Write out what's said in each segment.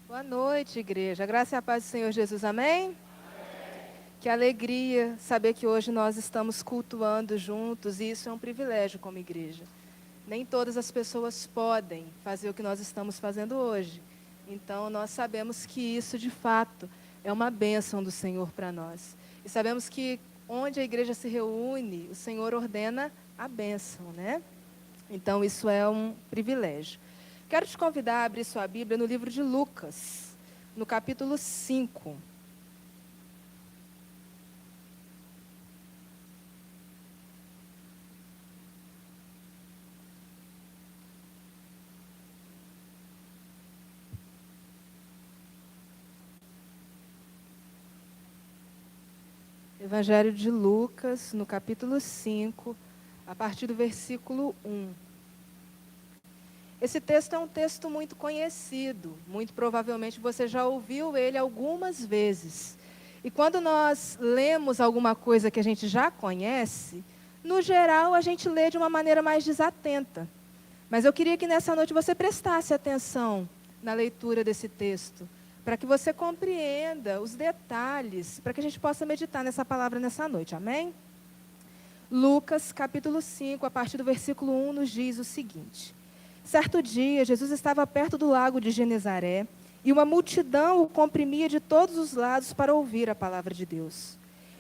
Boa noite, igreja. A graça e a paz do Senhor Jesus, amém? Que alegria saber que hoje nós estamos cultuando juntos, e isso é um privilégio como igreja. Nem todas as pessoas podem fazer o que nós estamos fazendo hoje. Então, nós sabemos que isso, de fato, é uma bênção do Senhor para nós. E sabemos que onde a igreja se reúne, o Senhor ordena a bênção, né? Então, isso é um privilégio. Quero te convidar a abrir sua Bíblia no livro de Lucas, no capítulo 5. Evangelho de Lucas, no capítulo 5, a partir do versículo 1. Esse texto é um texto muito conhecido, muito provavelmente você já ouviu ele algumas vezes. E quando nós lemos alguma coisa que a gente já conhece, no geral a gente lê de uma maneira mais desatenta. Mas eu queria que nessa noite você prestasse atenção na leitura desse texto, para que você compreenda os detalhes, para que a gente possa meditar nessa palavra nessa noite, amém? Lucas, capítulo 5, a partir do versículo 1, nos diz o seguinte: Certo dia, Jesus estava perto do lago de Genezaré, e uma multidão o comprimia de todos os lados para ouvir a palavra de Deus.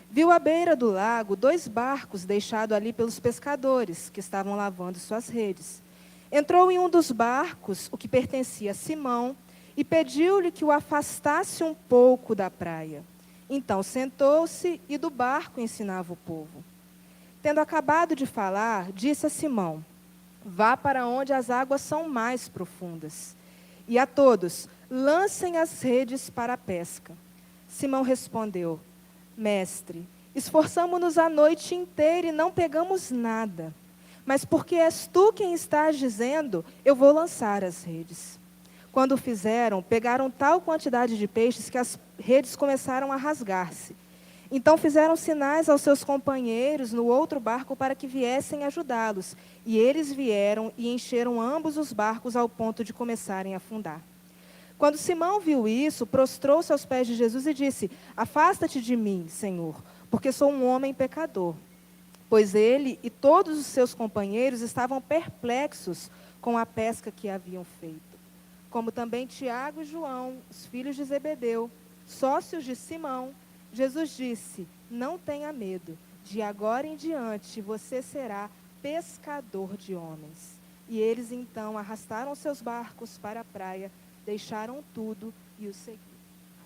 Viu à beira do lago 2 barcos deixados ali pelos pescadores, que estavam lavando suas redes. Entrou em um dos barcos, o que pertencia a Simão, e pediu-lhe que o afastasse um pouco da praia. Então sentou-se e do barco ensinava o povo. Tendo acabado de falar, disse a Simão: Vá para onde as águas são mais profundas. E a todos, lancem as redes para a pesca. Simão respondeu: Mestre, esforçamo-nos a noite inteira e não pegamos nada. Mas porque és tu quem estás dizendo, eu vou lançar as redes. Quando o fizeram, pegaram tal quantidade de peixes que as redes começaram a rasgar-se. Então fizeram sinais aos seus companheiros no outro barco para que viessem ajudá-los. E eles vieram e encheram ambos os barcos ao ponto de começarem a afundar. Quando Simão viu isso, prostrou-se aos pés de Jesus e disse: Afasta-te de mim, Senhor, porque sou um homem pecador. Pois ele e todos os seus companheiros estavam perplexos com a pesca que haviam feito. Como também Tiago e João, os filhos de Zebedeu, sócios de Simão, Jesus disse: Não tenha medo, de agora em diante você será pescador de homens. E eles então arrastaram seus barcos para a praia, deixaram tudo e o seguiram.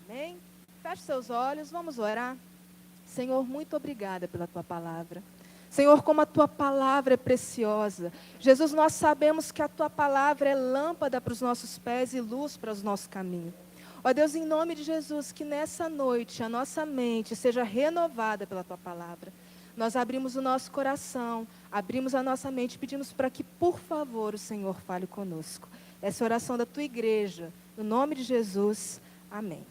Amém? Feche seus olhos, vamos orar. Senhor, muito obrigada pela tua palavra. Senhor, como a tua palavra é preciosa. Jesus, nós sabemos que a tua palavra é lâmpada para os nossos pés e luz para os nossos caminhos. Ó Deus, em nome de Jesus, que nessa noite a nossa mente seja renovada pela tua palavra. Nós abrimos o nosso coração, abrimos a nossa mente e pedimos para que, por favor, o Senhor fale conosco. Essa é a oração da tua igreja. No nome de Jesus, amém.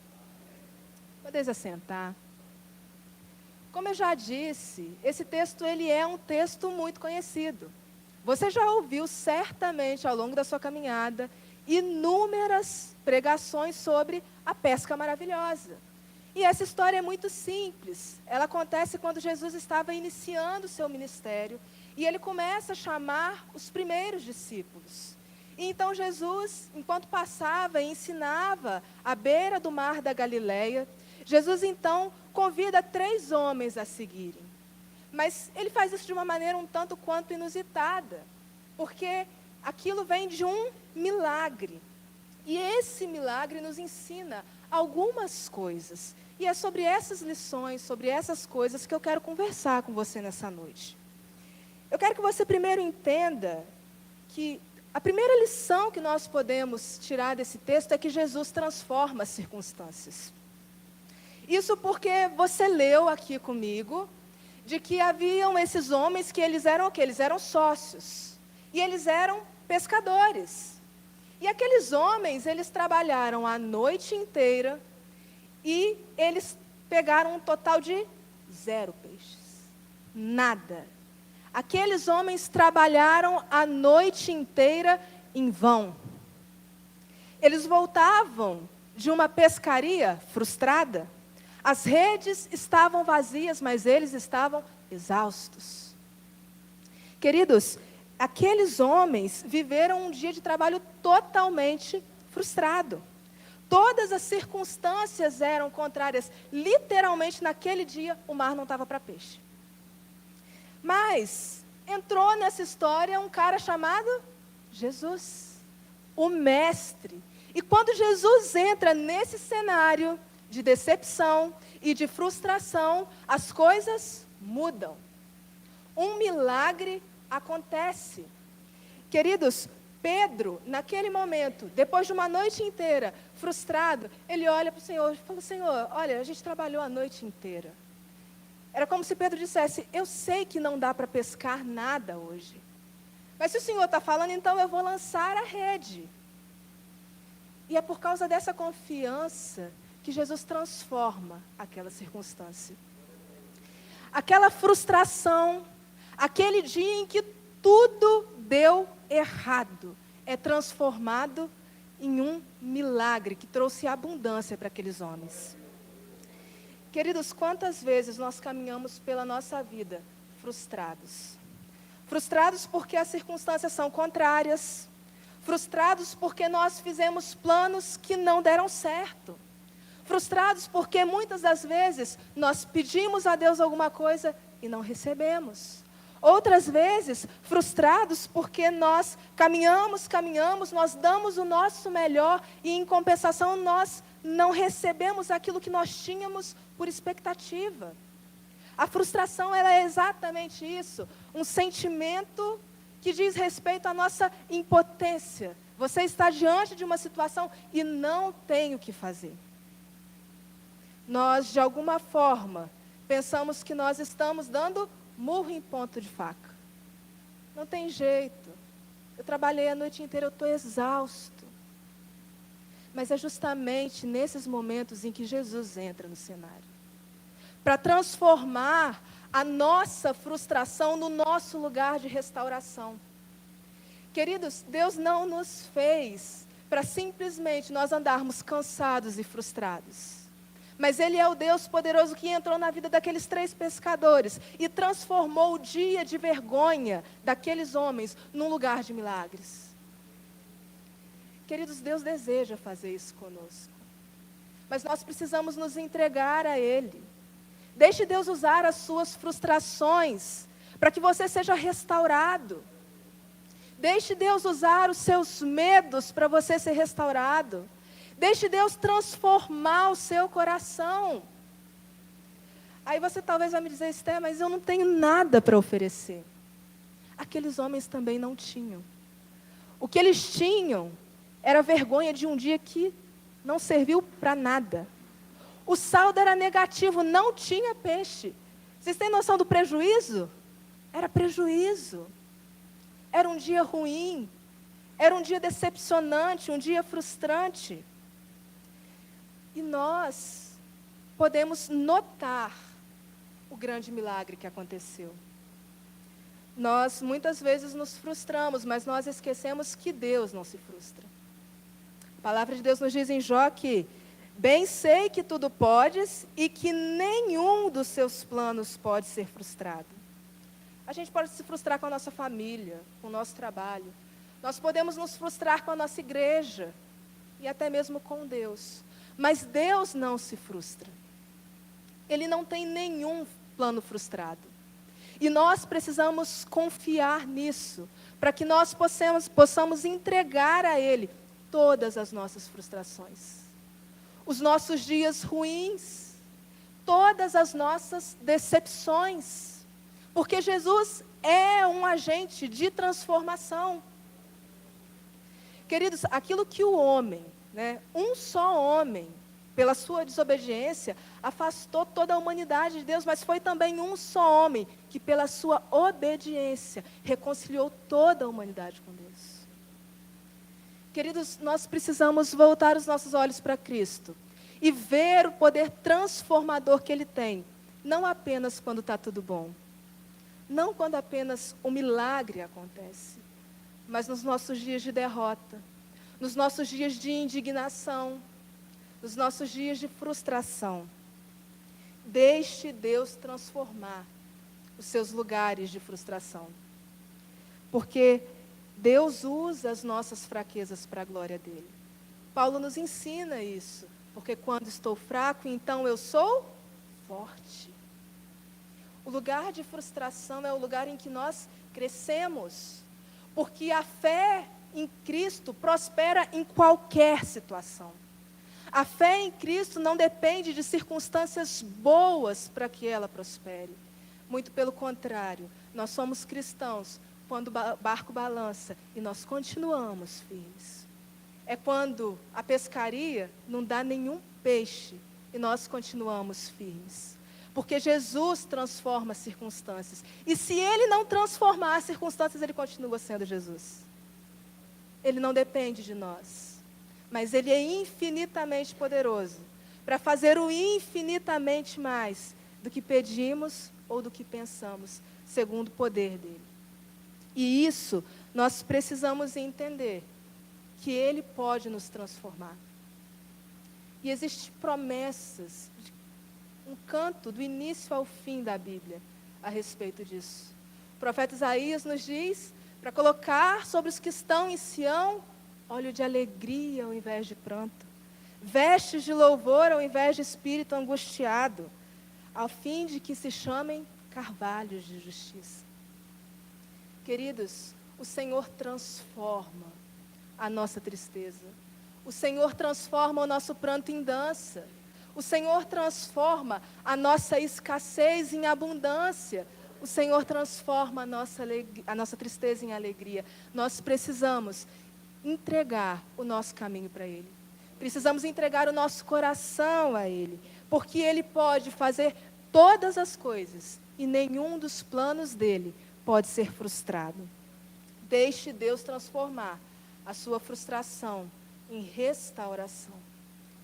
Podeis assentar. Como eu já disse, esse texto ele é um texto muito conhecido. Você já ouviu certamente ao longo da sua caminhada inúmeras pregações sobre a pesca maravilhosa. E essa história é muito simples. Ela acontece quando Jesus estava iniciando o seu ministério e ele começa a chamar os primeiros discípulos. E então Jesus, enquanto passava e ensinava à beira do mar da Galileia, Jesus então convida 3 homens a seguirem. Mas ele faz isso de uma maneira um tanto quanto inusitada, porque aquilo vem de um milagre. E esse milagre nos ensina algumas coisas. E é sobre essas lições, sobre essas coisas que eu quero conversar com você nessa noite. Eu quero que você primeiro entenda que a primeira lição que nós podemos tirar desse texto é que Jesus transforma as circunstâncias. Isso porque você leu aqui comigo de que haviam esses homens que eles eram o quê? Eles eram sócios. E eles eram pescadores. E aqueles homens, eles trabalharam a noite inteira e eles pegaram um total de 0 peixes. Nada. Aqueles homens trabalharam a noite inteira em vão. Eles voltavam de uma pescaria frustrada. As redes estavam vazias, mas eles estavam exaustos. Queridos, aqueles homens viveram um dia de trabalho totalmente frustrado. Todas as circunstâncias eram contrárias. Literalmente, naquele dia, o mar não estava para peixe. Mas entrou nessa história um cara chamado Jesus, o mestre. E quando Jesus entra nesse cenário de decepção e de frustração, as coisas mudam. Um milagre acontece. Queridos, Pedro, naquele momento, depois de uma noite inteira, frustrado, ele olha para o Senhor e fala: Senhor, olha, a gente trabalhou a noite inteira. Era como se Pedro dissesse: eu sei que não dá para pescar nada hoje. Mas se o Senhor está falando, então eu vou lançar a rede. E é por causa dessa confiança que Jesus transforma aquela circunstância. Aquela frustração, aquele dia em que tudo deu errado, é transformado em um milagre que trouxe abundância para aqueles homens. Queridos, quantas vezes nós caminhamos pela nossa vida frustrados? Frustrados porque as circunstâncias são contrárias, frustrados porque nós fizemos planos que não deram certo, frustrados porque muitas das vezes nós pedimos a Deus alguma coisa e não recebemos. Outras vezes, frustrados porque nós caminhamos, nós damos o nosso melhor e em compensação nós não recebemos aquilo que nós tínhamos por expectativa. A frustração, ela é exatamente isso, um sentimento que diz respeito à nossa impotência. Você está diante de uma situação e não tem o que fazer. Nós, de alguma forma, pensamos que nós estamos dando murro em ponta de faca. Não tem jeito. Eu trabalhei a noite inteira, eu estou exausto. Mas é justamente nesses momentos em que Jesus entra no cenário. Para transformar a nossa frustração no nosso lugar de restauração. Queridos, Deus não nos fez para simplesmente nós andarmos cansados e frustrados. Mas Ele é o Deus poderoso que entrou na vida daqueles 3 pescadores e transformou o dia de vergonha daqueles homens num lugar de milagres. Queridos, Deus deseja fazer isso conosco. Mas nós precisamos nos entregar a Ele. Deixe Deus usar as suas frustrações para que você seja restaurado. Deixe Deus usar os seus medos para você ser restaurado. Deixe Deus transformar o seu coração. Aí você talvez vai me dizer: Esté, mas eu não tenho nada para oferecer. Aqueles homens também não tinham. O que eles tinham era vergonha de um dia que não serviu para nada. O saldo era negativo, não tinha peixe. Vocês têm noção do prejuízo? Era prejuízo. Era um dia ruim. Era um dia decepcionante, um dia frustrante. E nós podemos notar o grande milagre que aconteceu. Nós muitas vezes nos frustramos, mas nós esquecemos que Deus não se frustra. A palavra de Deus nos diz em Jó que: bem sei que tudo podes e que nenhum dos seus planos pode ser frustrado. A gente pode se frustrar com a nossa família, com o nosso trabalho. Nós podemos nos frustrar com a nossa igreja e até mesmo com Deus. Mas Deus não se frustra. Ele não tem nenhum plano frustrado. E nós precisamos confiar nisso, para que nós possamos entregar a Ele todas as nossas frustrações. Os nossos dias ruins, todas as nossas decepções. Porque Jesus é um agente de transformação. Queridos, aquilo que o homem, um só homem, pela sua desobediência, afastou toda a humanidade de Deus, mas foi também um só homem que, pela sua obediência, reconciliou toda a humanidade com Deus. Queridos, nós precisamos voltar os nossos olhos para Cristo e ver o poder transformador que Ele tem, não apenas quando está tudo bom, não quando apenas o milagre acontece, mas nos nossos dias de derrota, nos nossos dias de indignação, nos nossos dias de frustração, deixe Deus transformar os seus lugares de frustração. Porque Deus usa as nossas fraquezas para a glória dele. Paulo nos ensina isso. Porque quando estou fraco, então eu sou forte. O lugar de frustração é o lugar em que nós crescemos. Porque a fé em Cristo prospera em qualquer situação. A fé em Cristo não depende de circunstâncias boas para que ela prospere. Muito pelo contrário, nós somos cristãos quando o barco balança e nós continuamos firmes. É quando a pescaria não dá nenhum peixe e nós continuamos firmes. Porque Jesus transforma as circunstâncias. E se Ele não transformar as circunstâncias, Ele continua sendo Jesus. Ele não depende de nós. Mas Ele é infinitamente poderoso para fazer o infinitamente mais do que pedimos ou do que pensamos, segundo o poder dEle. E isso nós precisamos entender, que Ele pode nos transformar. E existem promessas, um canto do início ao fim da Bíblia a respeito disso. O profeta Isaías nos diz para colocar sobre os que estão em Sião óleo de alegria ao invés de pranto, vestes de louvor ao invés de espírito angustiado, ao fim de que se chamem carvalhos de justiça. Queridos, o Senhor transforma a nossa tristeza. O Senhor transforma o nosso pranto em dança. O Senhor transforma a nossa escassez em abundância. O Senhor transforma a nossa tristeza em alegria. Nós precisamos entregar o nosso caminho para Ele. Precisamos entregar o nosso coração a Ele. Porque Ele pode fazer todas as coisas e nenhum dos planos dEle pode ser frustrado. Deixe Deus transformar a sua frustração em restauração.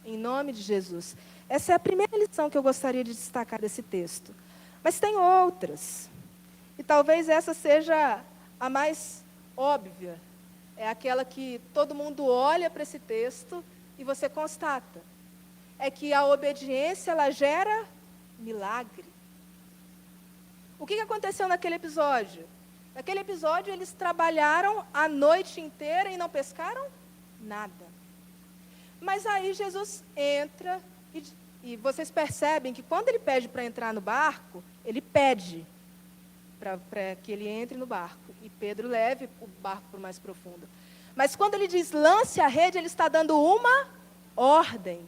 Em nome de Jesus. Essa é a primeira lição que eu gostaria de destacar desse texto. Mas tem outras. E talvez essa seja a mais óbvia. É aquela que todo mundo olha para esse texto e você constata. É que a obediência, ela gera milagre. O que aconteceu naquele episódio? Naquele episódio, eles trabalharam a noite inteira e não pescaram nada. Mas aí Jesus entra e vocês percebem que quando ele pede para entrar no barco, ele pede para que ele entre no barco. E Pedro leve o barco para o mais profundo. Mas quando ele diz lance a rede, ele está dando uma ordem.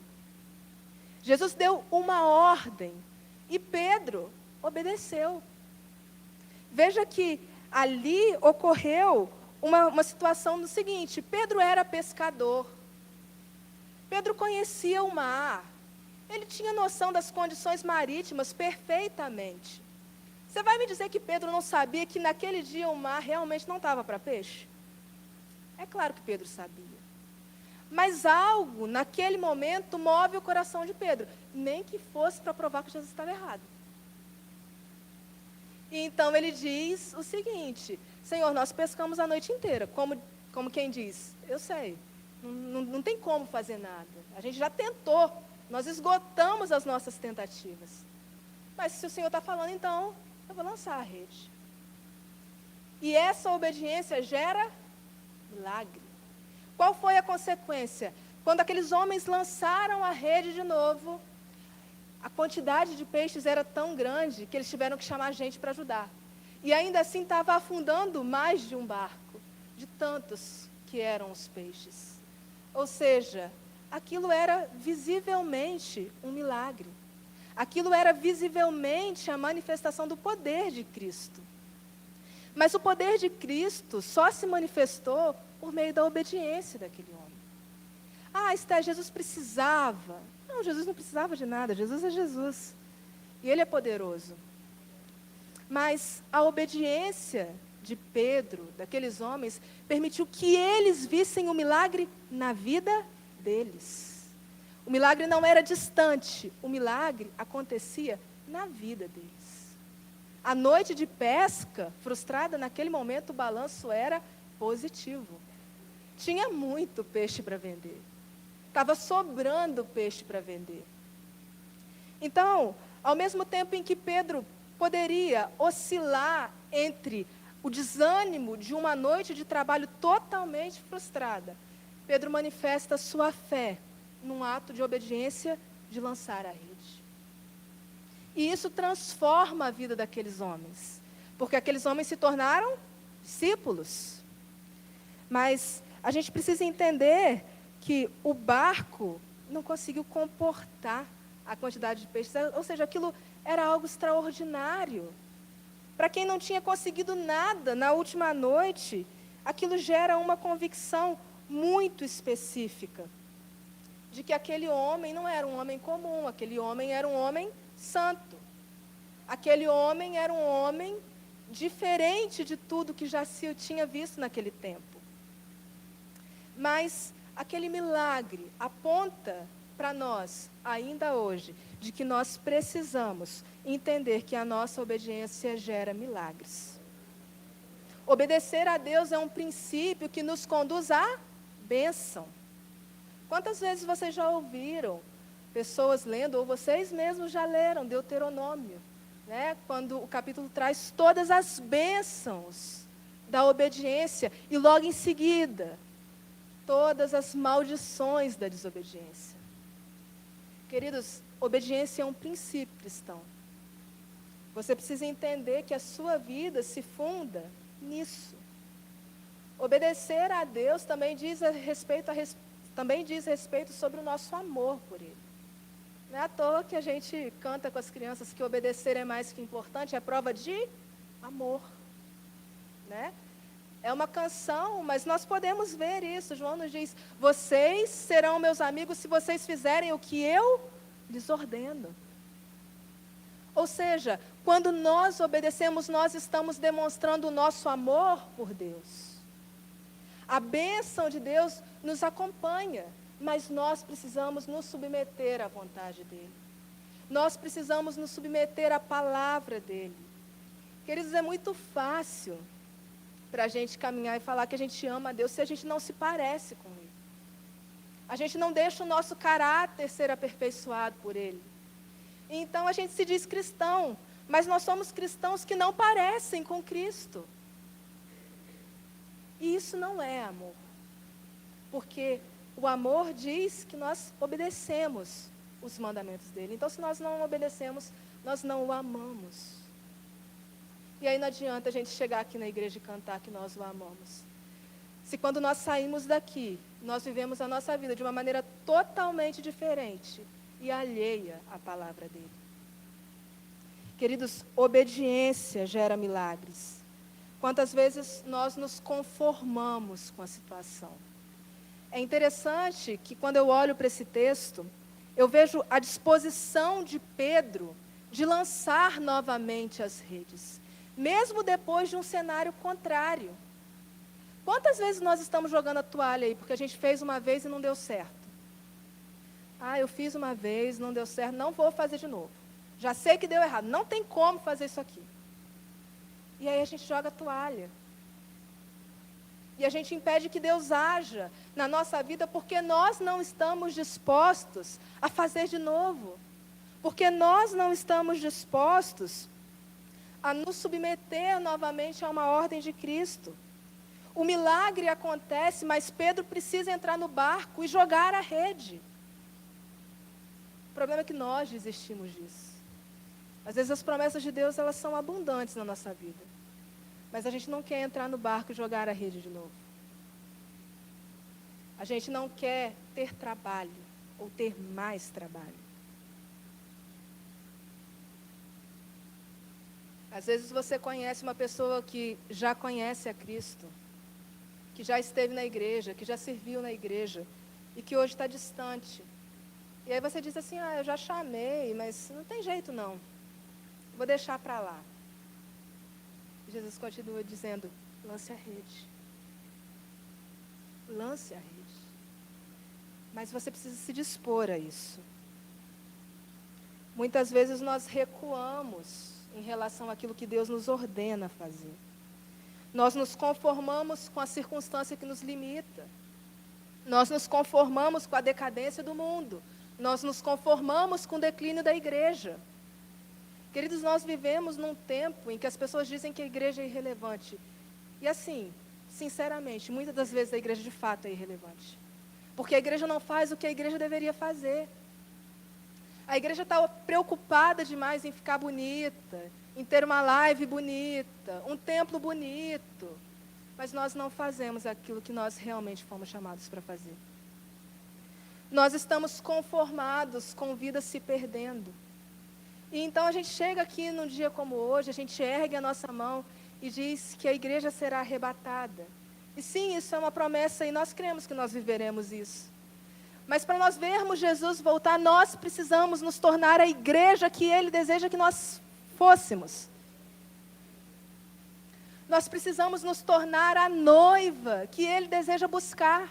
Jesus deu uma ordem. E Pedro obedeceu. Veja que ali ocorreu uma situação no seguinte: Pedro era pescador. Pedro conhecia o mar. Ele tinha noção das condições marítimas perfeitamente. Você vai me dizer que Pedro não sabia que naquele dia o mar realmente não estava para peixe? É claro que Pedro sabia. Mas algo, naquele momento, move o coração de Pedro. Nem que fosse para provar que Jesus estava errado. E então ele diz o seguinte: Senhor, nós pescamos a noite inteira. Como quem diz, eu sei, não tem como fazer nada. A gente já tentou, nós esgotamos as nossas tentativas. Mas se o Senhor está falando, então eu vou lançar a rede. E essa obediência gera milagre. Qual foi a consequência? Quando aqueles homens lançaram a rede de novo, a quantidade de peixes era tão grande que eles tiveram que chamar gente para ajudar. E ainda assim estava afundando mais de um barco, de tantos que eram os peixes. Ou seja, aquilo era visivelmente um milagre. Aquilo era visivelmente a manifestação do poder de Cristo. Mas o poder de Cristo só se manifestou por meio da obediência daquele homem. Ah, Esther, Jesus precisava. Não, Jesus não precisava de nada, Jesus é Jesus. E Ele é poderoso. Mas a obediência de Pedro, daqueles homens, permitiu que eles vissem o milagre na vida deles. O milagre não era distante, o milagre acontecia na vida deles. A noite de pesca, frustrada, naquele momento o balanço era positivo. Tinha muito peixe para vender. estava sobrando peixe para vender. Então, ao mesmo tempo em que Pedro poderia oscilar entre o desânimo de uma noite de trabalho totalmente frustrada, Pedro manifesta sua fé num ato de obediência de lançar a rede. E isso transforma a vida daqueles homens, porque aqueles homens se tornaram discípulos. Mas a gente precisa entender que o barco não conseguiu comportar a quantidade de peixes, ou seja, aquilo era algo extraordinário. Para quem não tinha conseguido nada na última noite, aquilo gera uma convicção muito específica de que aquele homem não era um homem comum, aquele homem era um homem santo. Aquele homem era um homem diferente de tudo que já se tinha visto naquele tempo. Mas aquele milagre aponta para nós, ainda hoje, de que nós precisamos entender que a nossa obediência gera milagres. Obedecer a Deus é um princípio que nos conduz à bênção. Quantas vezes vocês já ouviram pessoas lendo, ou vocês mesmos já leram Deuteronômio, né? Quando o capítulo traz todas as bênçãos da obediência e logo em seguida, todas as maldições da desobediência. Queridos, obediência é um princípio cristão. Você precisa entender que a sua vida se funda nisso. Obedecer a Deus também diz respeito sobre o nosso amor por Ele. Não é à toa que a gente canta com as crianças que obedecer é mais que importante, é prova de amor, né? É uma canção, mas nós podemos ver isso. João nos diz: vocês serão meus amigos se vocês fizerem o que eu lhes ordeno. Ou seja, quando nós obedecemos, nós estamos demonstrando o nosso amor por Deus. A bênção de Deus nos acompanha, mas nós precisamos nos submeter à vontade dEle. Nós precisamos nos submeter à palavra dEle. Queridos, é muito fácil para a gente caminhar e falar que a gente ama a Deus se a gente não se parece com Ele. A gente não deixa o nosso caráter ser aperfeiçoado por Ele. Então a gente se diz cristão, mas nós somos cristãos que não parecem com Cristo. E isso não é amor. Porque o amor diz que nós obedecemos os mandamentos dele. Então, se nós não obedecemos, nós não o amamos. E aí não adianta a gente chegar aqui na igreja e cantar que nós o amamos. Se quando nós saímos daqui, nós vivemos a nossa vida de uma maneira totalmente diferente e alheia à palavra dele. Queridos, obediência gera milagres. Quantas vezes nós nos conformamos com a situação? É interessante que quando eu olho para esse texto, eu vejo a disposição de Pedro de lançar novamente as redes, mesmo depois de um cenário contrário. Quantas vezes nós estamos jogando a toalha aí, porque a gente fez uma vez e não deu certo? Ah, eu fiz uma vez, não deu certo, não vou fazer de novo. Já sei que deu errado, não tem como fazer isso aqui. E aí a gente joga a toalha. E a gente impede que Deus haja na nossa vida porque nós não estamos dispostos a fazer de novo. Porque nós não estamos dispostos a nos submeter novamente a uma ordem de Cristo. O milagre acontece, mas Pedro precisa entrar no barco e jogar a rede. O problema é que nós desistimos disso. Às vezes as promessas de Deus, elas são abundantes na nossa vida. Mas a gente não quer entrar no barco e jogar a rede de novo. A gente não quer ter trabalho ou ter mais trabalho. Às vezes você conhece uma pessoa que já conhece a Cristo, que já esteve na igreja, que já serviu na igreja e que hoje está distante. E aí você diz assim: eu já chamei, mas não tem jeito não. Vou deixar para lá. Jesus continua dizendo: lance a rede. Lance a rede. Mas você precisa se dispor a isso. Muitas vezes nós recuamos em relação àquilo que Deus nos ordena fazer. Nós nos conformamos com a circunstância que nos limita. Nós nos conformamos com a decadência do mundo. Nós nos conformamos com o declínio da igreja. Queridos, nós vivemos num tempo em que as pessoas dizem que a igreja é irrelevante. E assim, sinceramente, muitas das vezes a igreja de fato é irrelevante. Porque a igreja não faz o que a igreja deveria fazer. A igreja está preocupada demais em ficar bonita, em ter uma live bonita, um templo bonito. Mas nós não fazemos aquilo que nós realmente fomos chamados para fazer. Nós estamos conformados com vidas se perdendo. E então a gente chega aqui num dia como hoje, a gente ergue a nossa mão e diz que a igreja será arrebatada. E sim, isso é uma promessa e nós cremos que nós viveremos isso. Mas para nós vermos Jesus voltar, nós precisamos nos tornar a igreja que Ele deseja que nós fôssemos. Nós precisamos nos tornar a noiva que Ele deseja buscar.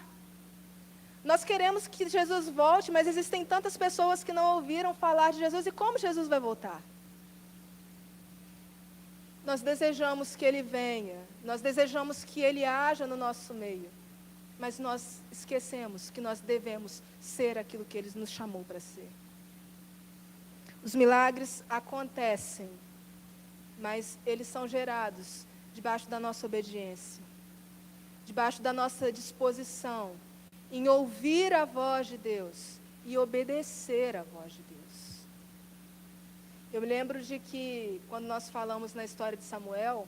Nós queremos que Jesus volte, mas existem tantas pessoas que não ouviram falar de Jesus. E como Jesus vai voltar? Nós desejamos que Ele venha, nós desejamos que Ele haja no nosso meio. Mas nós esquecemos que nós devemos ser aquilo que Ele nos chamou para ser. Os milagres acontecem, mas eles são gerados debaixo da nossa obediência, debaixo da nossa disposição em ouvir a voz de Deus e obedecer a voz de Deus. Eu me lembro de que, quando nós falamos na história de Samuel,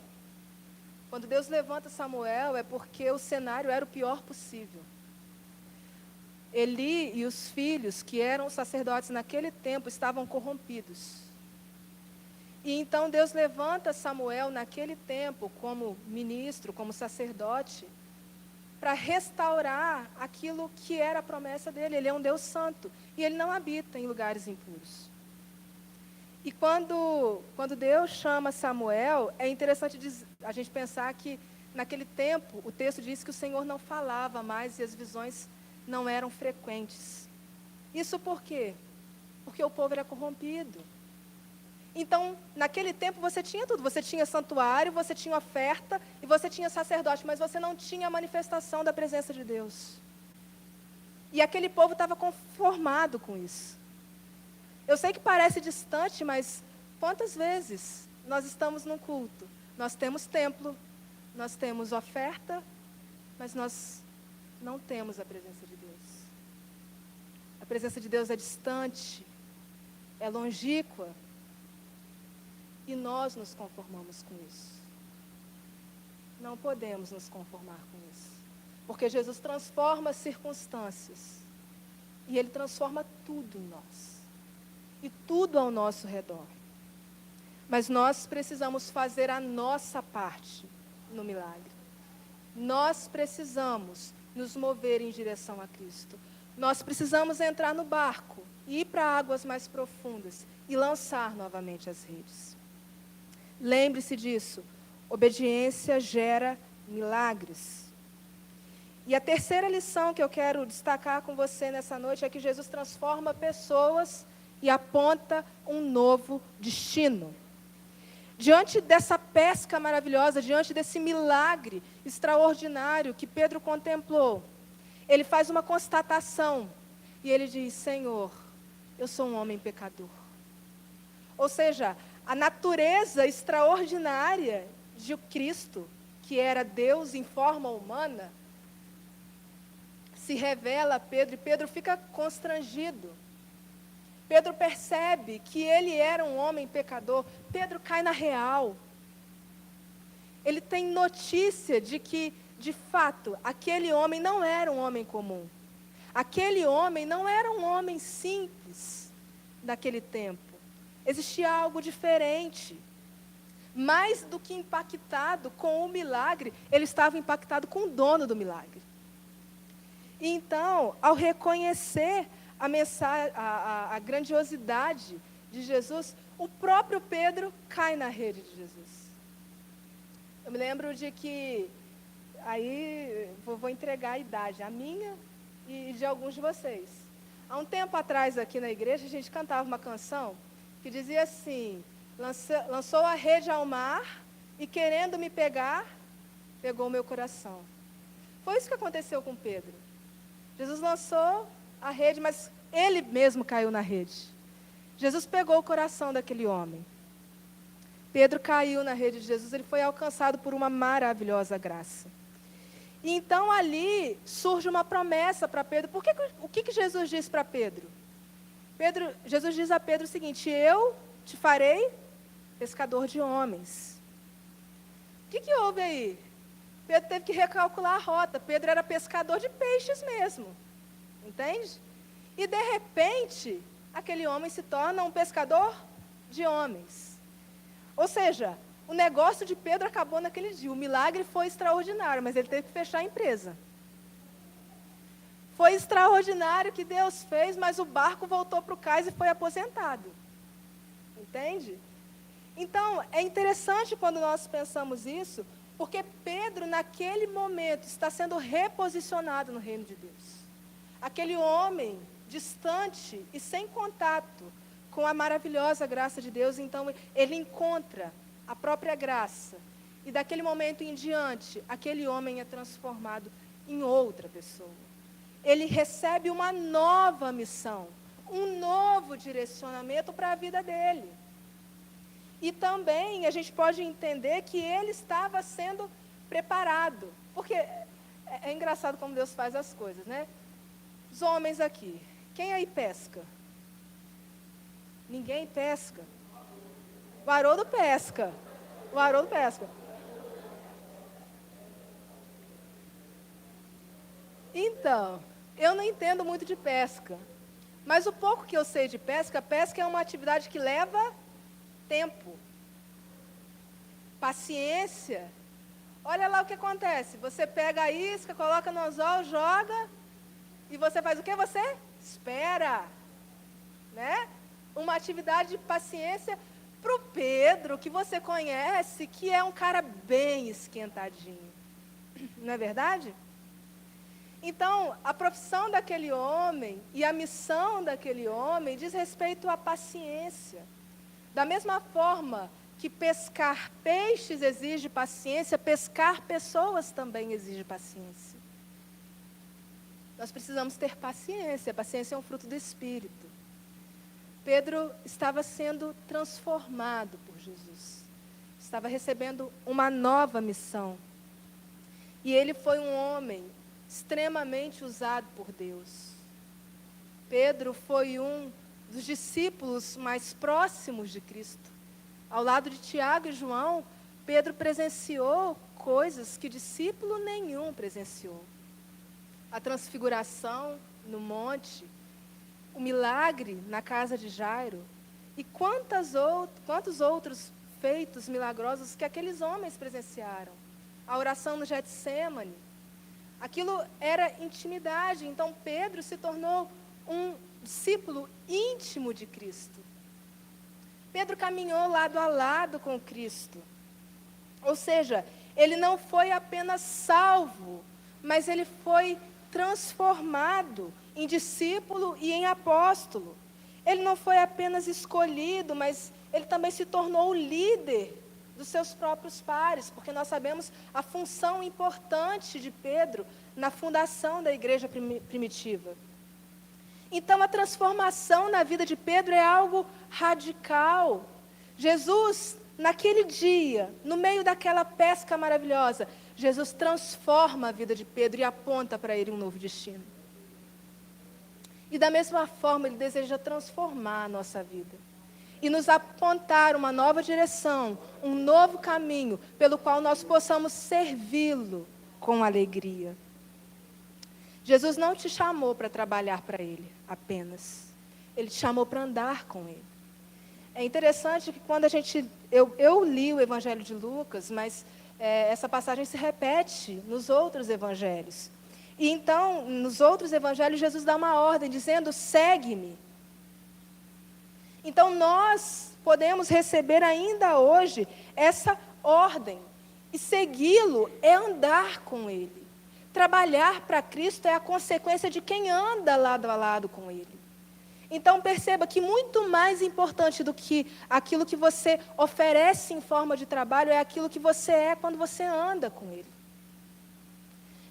quando Deus levanta Samuel, é porque o cenário era o pior possível. Eli e os filhos, que eram sacerdotes naquele tempo, estavam corrompidos. E então Deus levanta Samuel naquele tempo como ministro, como sacerdote, para restaurar aquilo que era a promessa dele. Ele é um Deus santo e Ele não habita em lugares impuros. E quando Deus chama Samuel, é interessante a gente pensar que naquele tempo o texto diz que o Senhor não falava mais e as visões não eram frequentes. Isso por quê? Porque o povo era corrompido. Então, naquele tempo você tinha tudo, você tinha santuário, você tinha oferta e você tinha sacerdote, mas você não tinha a manifestação da presença de Deus. E aquele povo estava conformado com isso. Eu sei que parece distante, mas quantas vezes nós estamos num culto? Nós temos templo, nós temos oferta, mas nós não temos a presença de Deus. A presença de Deus é distante, é longínqua. E nós nos conformamos com isso. Não podemos nos conformar com isso. Porque Jesus transforma as circunstâncias. E Ele transforma tudo em nós. E tudo ao nosso redor. Mas nós precisamos fazer a nossa parte no milagre. Nós precisamos nos mover em direção a Cristo. Nós precisamos entrar no barco, ir para águas mais profundas e lançar novamente as redes. Lembre-se disso, obediência gera milagres. E a terceira lição que eu quero destacar com você nessa noite é que Jesus transforma pessoas e aponta um novo destino. Diante dessa pesca maravilhosa, diante desse milagre extraordinário que Pedro contemplou, ele faz uma constatação e ele diz: Senhor, eu sou um homem pecador. Ou seja, a natureza extraordinária de Cristo, que era Deus em forma humana, se revela a Pedro e Pedro fica constrangido. Pedro percebe que ele era um homem pecador. Pedro cai na real. Ele tem notícia de que, de fato, aquele homem não era um homem comum. Aquele homem não era um homem simples daquele tempo. Existia algo diferente. Mais do que impactado com o milagre, ele estava impactado com o dono do milagre. E então, ao reconhecer a grandiosidade de Jesus, o próprio Pedro cai na rede de Jesus. Eu me lembro de que, aí vou entregar a idade, a minha e de alguns de vocês. Há um tempo atrás aqui na igreja, a gente cantava uma canção que dizia assim: lançou a rede ao mar e querendo me pegar, pegou o meu coração. Foi isso que aconteceu com Pedro. Jesus lançou a rede, mas ele mesmo caiu na rede. Jesus pegou o coração daquele homem. Pedro caiu na rede de Jesus, ele foi alcançado por uma maravilhosa graça. E então ali surge uma promessa para Pedro. O que Jesus diz para Pedro? Jesus diz a Pedro o seguinte: eu te farei pescador de homens. O que houve aí? Pedro teve que recalcular a rota. Pedro era pescador de peixes mesmo. Entende? E de repente, aquele homem se torna um pescador de homens. Ou seja, o negócio de Pedro acabou naquele dia. O milagre foi extraordinário, mas ele teve que fechar a empresa. Foi extraordinário o que Deus fez, mas o barco voltou para o cais e foi aposentado. Entende? Então, é interessante quando nós pensamos isso, porque Pedro, naquele momento, está sendo reposicionado no reino de Deus. Aquele homem distante e sem contato com a maravilhosa graça de Deus, então ele encontra a própria graça. E daquele momento em diante, aquele homem é transformado em outra pessoa. Ele recebe uma nova missão, um novo direcionamento para a vida dele. E também a gente pode entender que ele estava sendo preparado. Porque é engraçado como Deus faz as coisas, né? Os homens aqui, quem aí pesca? Ninguém pesca. O Haroldo pesca. O Haroldo pesca. Então, eu não entendo muito de pesca. Mas o pouco que eu sei de pesca, pesca é uma atividade que leva tempo, paciência. Olha lá o que acontece. Você pega a isca, coloca no anzol, joga, e você faz o quê? Você espera. Né? Uma atividade de paciência para o Pedro, que você conhece, que é um cara bem esquentadinho. Não é verdade? Então, a profissão daquele homem e a missão daquele homem diz respeito à paciência. Da mesma forma que pescar peixes exige paciência, pescar pessoas também exige paciência. Nós precisamos ter paciência. A paciência é um fruto do Espírito. Pedro estava sendo transformado por Jesus. Estava recebendo uma nova missão. E ele foi um homem extremamente usado por Deus. Pedro foi um dos discípulos mais próximos de Cristo. Ao lado de Tiago e João, Pedro presenciou coisas que discípulo nenhum presenciou. A transfiguração no monte, o milagre na casa de Jairo, e quantos outros feitos milagrosos que aqueles homens presenciaram. A oração no Getsêmani. Aquilo era intimidade. Então Pedro se tornou um discípulo íntimo de Cristo. Pedro caminhou lado a lado com Cristo. Ou seja, ele não foi apenas salvo, mas ele foi transformado em discípulo e em apóstolo. Ele não foi apenas escolhido, mas ele também se tornou o líder dos seus próprios pares, porque nós sabemos a função importante de Pedro na fundação da igreja primitiva. Então, a transformação na vida de Pedro é algo radical. Jesus, naquele dia, no meio daquela pesca maravilhosa, Jesus transforma a vida de Pedro e aponta para ele um novo destino. E da mesma forma, ele deseja transformar a nossa vida e nos apontar uma nova direção, um novo caminho, pelo qual nós possamos servi-lo com alegria. Jesus não te chamou para trabalhar para Ele apenas. Ele te chamou para andar com Ele. É interessante que quando eu li o Evangelho de Lucas, mas essa passagem se repete nos outros evangelhos. E então, nos outros evangelhos, Jesus dá uma ordem, dizendo, segue-me. Então, nós podemos receber ainda hoje essa ordem. E segui-lo é andar com Ele. Trabalhar para Cristo é a consequência de quem anda lado a lado com Ele. Então, perceba que muito mais importante do que aquilo que você oferece em forma de trabalho é aquilo que você é quando você anda com Ele.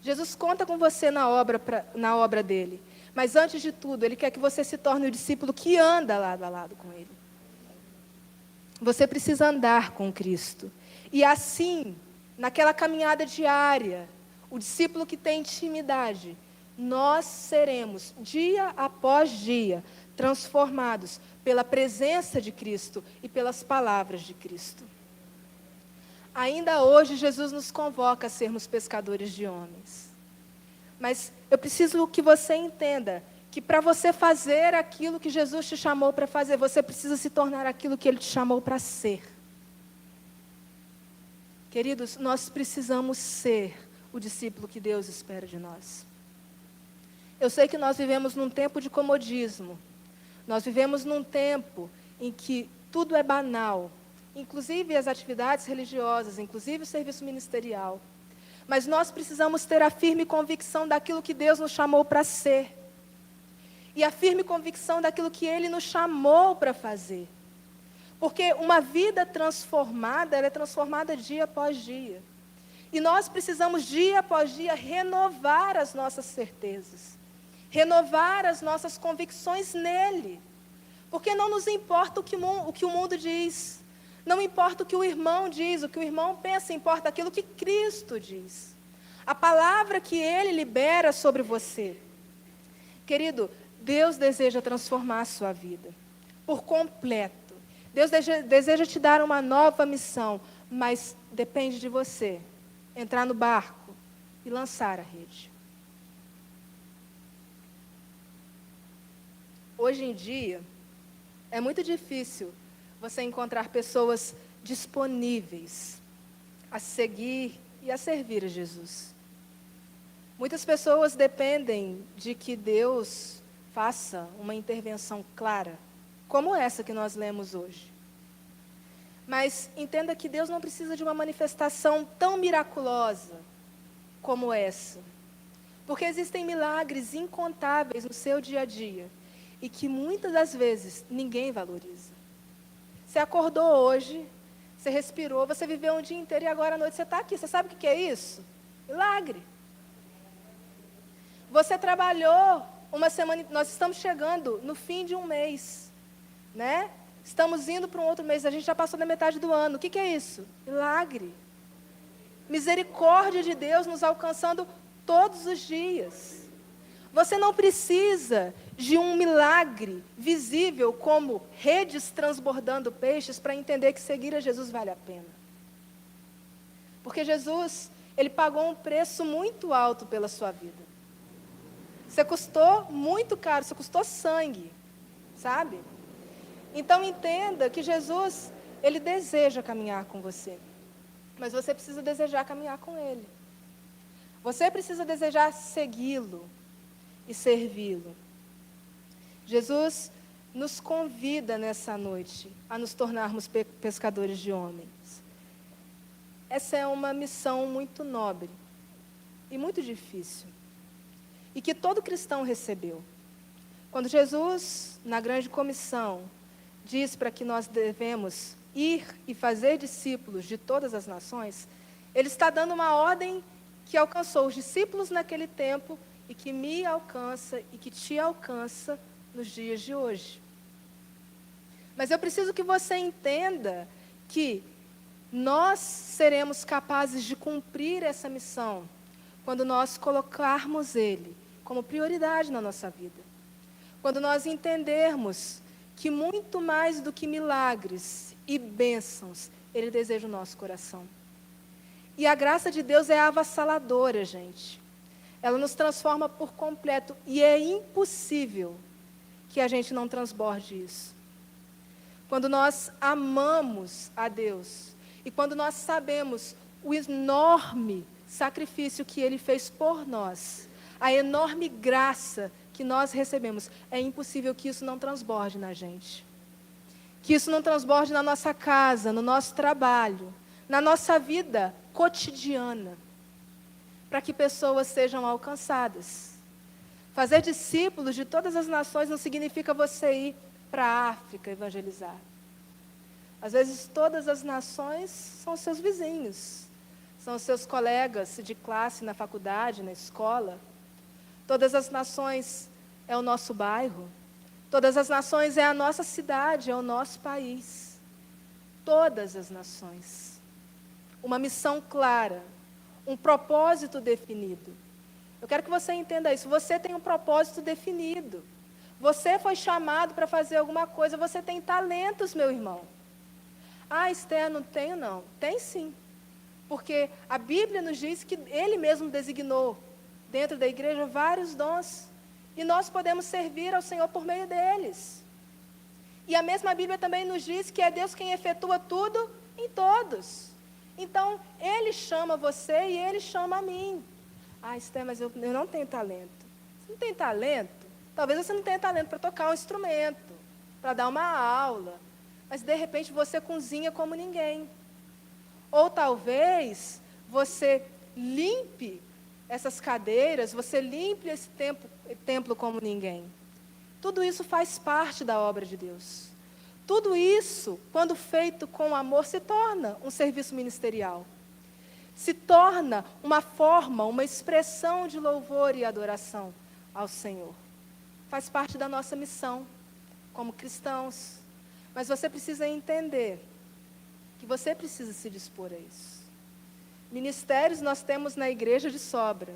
Jesus conta com você na obra dele. Mas, antes de tudo, ele quer que você se torne o discípulo que anda lado a lado com ele. Você precisa andar com Cristo. E assim, naquela caminhada diária, o discípulo que tem intimidade, nós seremos, dia após dia, transformados pela presença de Cristo e pelas palavras de Cristo. Ainda hoje, Jesus nos convoca a sermos pescadores de homens. Mas eu preciso que você entenda que para você fazer aquilo que Jesus te chamou para fazer, você precisa se tornar aquilo que Ele te chamou para ser. Queridos, nós precisamos ser o discípulo que Deus espera de nós. Eu sei que nós vivemos num tempo de comodismo. Nós vivemos num tempo em que tudo é banal, inclusive as atividades religiosas, inclusive o serviço ministerial. Mas nós precisamos ter a firme convicção daquilo que Deus nos chamou para ser. E a firme convicção daquilo que Ele nos chamou para fazer. Porque uma vida transformada, ela é transformada dia após dia. E nós precisamos, dia após dia, renovar as nossas certezas. Renovar as nossas convicções nele. Porque não nos importa o que o mundo diz. Não importa o que o irmão diz, o que o irmão pensa, importa aquilo que Cristo diz. A palavra que Ele libera sobre você. Querido, Deus deseja transformar a sua vida por completo. Deus deseja te dar uma nova missão, mas depende de você entrar no barco e lançar a rede. Hoje em dia, é muito difícil você encontrar pessoas disponíveis a seguir e a servir a Jesus. Muitas pessoas dependem de que Deus faça uma intervenção clara, como essa que nós lemos hoje. Mas entenda que Deus não precisa de uma manifestação tão miraculosa como essa. Porque existem milagres incontáveis no seu dia a dia e que muitas das vezes ninguém valoriza. Você acordou hoje, você respirou, você viveu um dia inteiro e agora à noite você está aqui. Você sabe o que é isso? Milagre. Você trabalhou uma semana, nós estamos chegando no fim de um mês, né? Estamos indo para um outro mês, a gente já passou da metade do ano. O que é isso? Milagre. Misericórdia de Deus nos alcançando todos os dias. Você não precisa de um milagre visível como redes transbordando peixes para entender que seguir a Jesus vale a pena. Porque Jesus, Ele pagou um preço muito alto pela sua vida. Você custou muito caro, você custou sangue, sabe? Então entenda que Jesus, Ele deseja caminhar com você. Mas você precisa desejar caminhar com Ele. Você precisa desejar segui-lo e servi-lo. Jesus nos convida nessa noite a nos tornarmos pescadores de homens. Essa é uma missão muito nobre e muito difícil. E que todo cristão recebeu. Quando Jesus, na grande comissão, diz para que nós devemos ir e fazer discípulos de todas as nações, Ele está dando uma ordem que alcançou os discípulos naquele tempo e que me alcança e que te alcança nos dias de hoje. Mas eu preciso que você entenda que nós seremos capazes de cumprir essa missão quando nós colocarmos Ele como prioridade na nossa vida. Quando nós entendermos que muito mais do que milagres e bênçãos, Ele deseja o nosso coração. E a graça de Deus é avassaladora, gente. Ela nos transforma por completo e é impossível que a gente não transborde isso. Quando nós amamos a Deus e quando nós sabemos o enorme sacrifício que Ele fez por nós, a enorme graça que nós recebemos, é impossível que isso não transborde na gente. Que isso não transborde na nossa casa, no nosso trabalho, na nossa vida cotidiana, para que pessoas sejam alcançadas. Fazer discípulos de todas as nações não significa você ir para a África evangelizar. Às vezes todas as nações são seus vizinhos, São os seus colegas de classe na faculdade, na escola. Todas as nações é o nosso bairro. Todas as nações é a nossa cidade, é o nosso país. Todas as nações. Uma missão clara, um propósito definido. Eu quero que você entenda isso. Você tem um propósito definido. Você foi chamado para fazer alguma coisa. Você tem talentos, meu irmão. Ah, Esther, não tenho não. Tem sim. Porque a Bíblia nos diz que Ele mesmo designou dentro da igreja vários dons. E nós podemos servir ao Senhor por meio deles. E a mesma Bíblia também nos diz que é Deus quem efetua tudo em todos. Então, Ele chama você e Ele chama a mim. Ah, Esther, mas eu não tenho talento. Você não tem talento? Talvez você não tenha talento para tocar um instrumento, para dar uma aula. Mas, de repente, você cozinha como ninguém. Ou talvez você limpe essas cadeiras, você limpe esse templo como ninguém. Tudo isso faz parte da obra de Deus. Tudo isso, quando feito com amor, se torna um serviço ministerial. Se torna uma forma, uma expressão de louvor e adoração ao Senhor. Faz parte da nossa missão, como cristãos. Mas você precisa entender que você precisa se dispor a isso. Ministérios nós temos na igreja de sobra.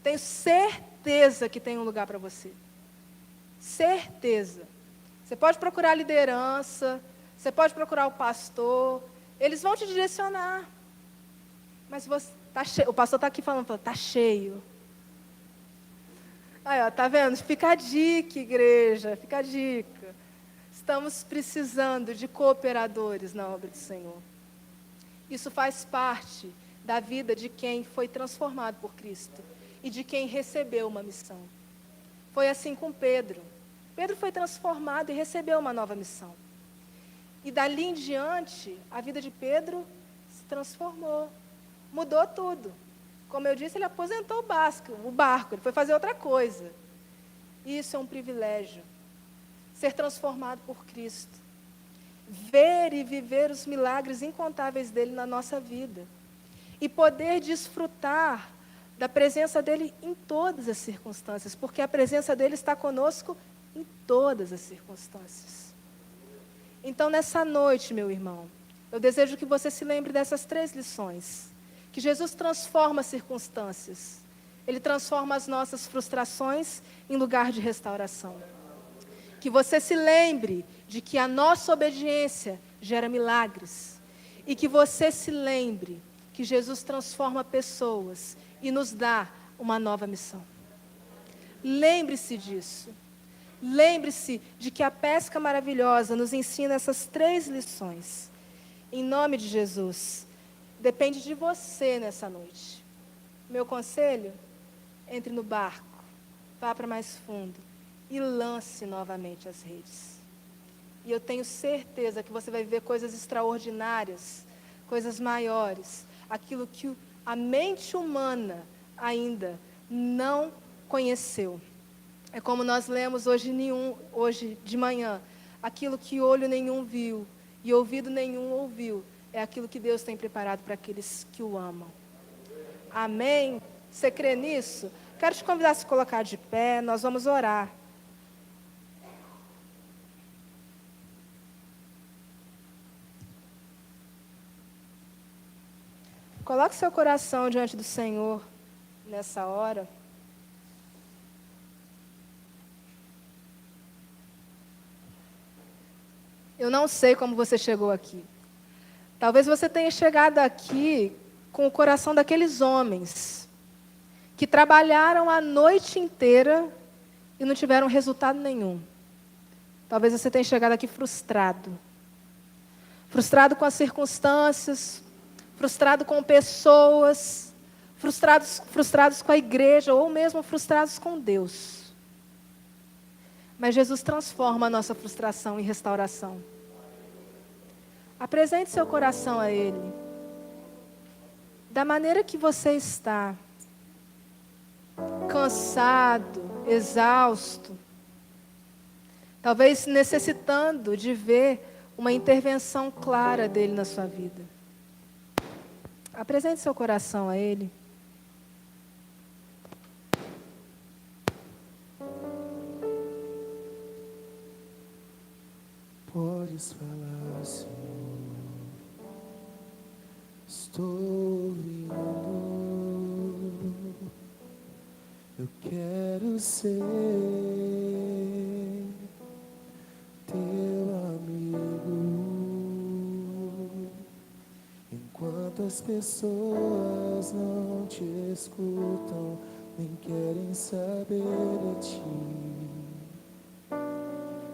Tenho certeza que tem um lugar para você. Certeza. Você pode procurar a liderança, você pode procurar o pastor, eles vão te direcionar. Mas você tá cheio, o pastor está aqui falando, está cheio. Aí, ó, tá vendo? Fica a dica, igreja, fica a dica. Estamos precisando de cooperadores na obra do Senhor. Isso faz parte da vida de quem foi transformado por Cristo e de quem recebeu uma missão. Foi assim com Pedro. Pedro foi transformado e recebeu uma nova missão. E dali em diante, a vida de Pedro se transformou. Mudou tudo. Como eu disse, ele aposentou o barco, ele foi fazer outra coisa. Isso é um privilégio. Ser transformado por Cristo. Ver e viver os milagres incontáveis dele na nossa vida. E poder desfrutar da presença dele em todas as circunstâncias, porque a presença dele está conosco em todas as circunstâncias. Então, nessa noite, meu irmão, eu desejo que você se lembre dessas 3 lições. Que Jesus transforma as circunstâncias. Ele transforma as nossas frustrações em lugar de restauração. Que você se lembre de que a nossa obediência gera milagres. E que você se lembre que Jesus transforma pessoas e nos dá uma nova missão. Lembre-se disso. Lembre-se de que a pesca maravilhosa nos ensina essas 3 lições. Em nome de Jesus, depende de você nessa noite. Meu conselho, entre no barco, vá para mais fundo e lance novamente as redes. E eu tenho certeza que você vai ver coisas extraordinárias, coisas maiores, aquilo que a mente humana ainda não conheceu. É como nós lemos hoje de manhã, aquilo que olho nenhum viu e ouvido nenhum ouviu, é aquilo que Deus tem preparado para aqueles que o amam. Amém? Você crê nisso? Quero te convidar a se colocar de pé, nós vamos orar. Coloque seu coração diante do Senhor nessa hora. Eu não sei como você chegou aqui. Talvez você tenha chegado aqui com o coração daqueles homens que trabalharam a noite inteira e não tiveram resultado nenhum. Talvez você tenha chegado aqui frustrado. Frustrado com as circunstâncias, frustrado com pessoas, frustrados com a igreja ou mesmo frustrados com Deus. Mas Jesus transforma a nossa frustração em restauração. Apresente seu coração a Ele. Da maneira que você está, cansado, exausto, talvez necessitando de ver uma intervenção clara dEle na sua vida. Apresente seu coração a Ele. Podes falar, Senhor, estou vindo, eu quero ser teu amigo, enquanto as pessoas não te escutam, nem querem saber de ti.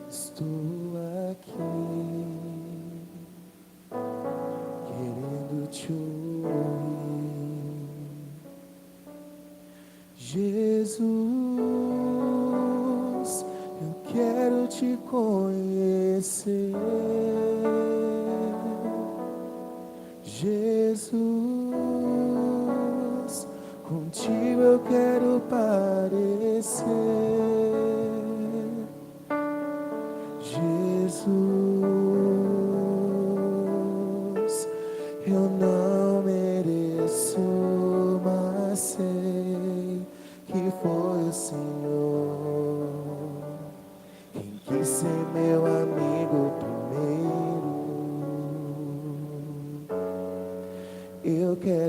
Estou aqui, querendo te ouvir. Jesus, eu quero te conhecer. Jesus, contigo eu quero parecer. Jesus, eu não mereço, mas sei que foi o Senhor quem quis ser meu amigo primeiro. Eu quero